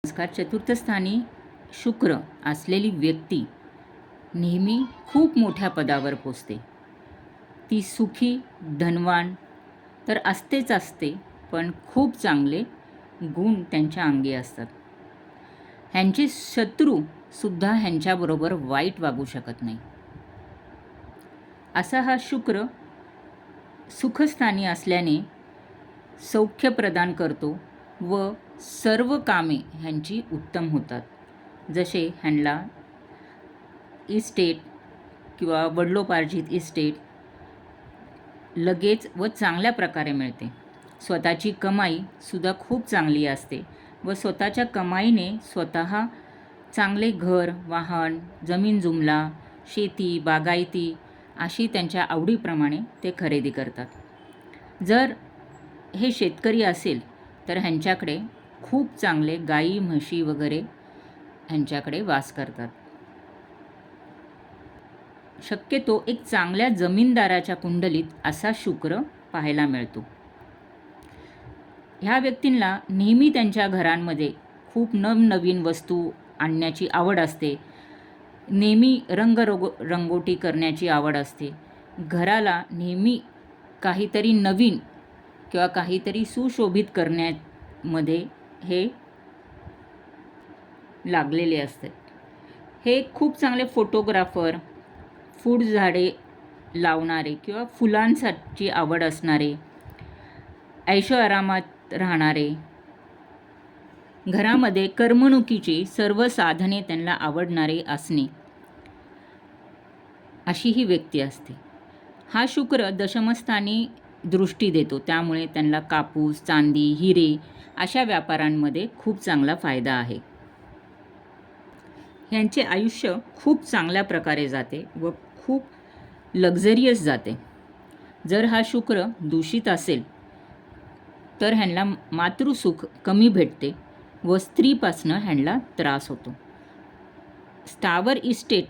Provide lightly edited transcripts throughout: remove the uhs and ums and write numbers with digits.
नमस्कार. चतुर्थ स्थानी शुक्र असलेली व्यक्ती नेहमी खूप मोठ्या पदावर पोचते. ती सुखी, धनवान तर असतेच असते, पण खूप चांगले गुण त्यांच्या अंगी असतात. ह्यांचे शत्रूसुद्धा ह्यांच्याबरोबर वाईट वागू शकत नाही. असा हा शुक्र सुखस्थानी असल्याने सौख्य प्रदान करतो व सर्व कामे ह्यांची उत्तम होतात. जसे ह्यांना इस्टेट किंवा वडिलोपार्जित इस्टेट लगेच व चांगल्या प्रकारे मिळते. स्वतःची कमाईसुद्धा खूप चांगली असते व स्वतःच्या कमाईने स्वतः चांगले घर, वाहन, जमीन जुमला, शेती, बागायती अशी त्यांच्या आवडीप्रमाणे ते खरेदी करतात. जर हे शेतकरी असेल तर ह्यांच्याकडे खूप चांगले गाई, म्हशी वगैरे ह्यांच्याकडे वास करतात. शक्यतो एक चांगल्या जमीनदाराच्या कुंडलीत असा शुक्र पाहायला मिळतो. ह्या व्यक्तींना नेहमी त्यांच्या घरांमध्ये खूप नवनवीन वस्तू आणण्याची आवड असते. नेहमी रंगोटी करण्याची आवड असते. घराला नेहमी काहीतरी नवीन किंवा काहीतरी सुशोभित करण्यामध्ये हे लागलेले असतात. हे खूप चांगले फोटोग्राफर, फूड झाडे लावणारे किंवा फुलांसाठी आवड असणारे, ऐशोआरामात राहणारे, घरामध्ये करमणुकीची सर्व साधने त्यांना आवडणारे असणे, अशी ही व्यक्ती असते. हा शुक्र दशमस्थानी दृष्टी देतो, त्यामुळे त्यांना कापूस, चांदी, हिरे अशा व्यापारांमध्ये खूप चांगला फायदा आहे. यांचे आयुष्य खूप चांगल्या प्रकारे जाते व खूप लक्झरियस जाते. जर हा शुक्र दूषित असेल तर ह्यांना मातृसुख कमी भेटते व स्त्रीपासनं ह्यांना त्रास होतो. स्थावर इस्टेटमध्ये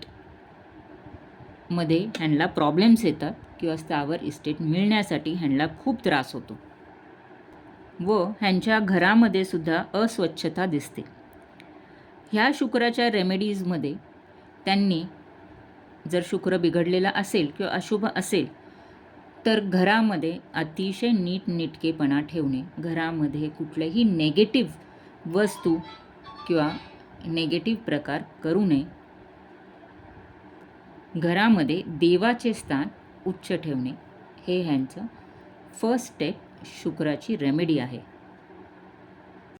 ह्यांना प्रॉब्लेम्स येतात किंवा स्थावर इस्टेट मिळण्यासाठी ह्यांना खूप त्रास होतो व ह्यांच्या घरामध्ये सुद्धा अस्वच्छता दिसते. ह्या शुक्राच्या रेमेडीजमध्ये त्यांनी जर शुक्र बिघडलेला असेल किंवा अशुभ असेल तर घरामध्ये अतिशय नीटनेटकेपणा ठेवणे, घरामध्ये कुठल्याही नेगेटिव्ह वस्तू किंवा नेगेटिव्ह प्रकार करू नये, घरामध्ये देवाचे स्थान उच्च ठेवणे हे ह्यांचं फर्स्ट स्टेप शुक्राची रेमेडी आहे.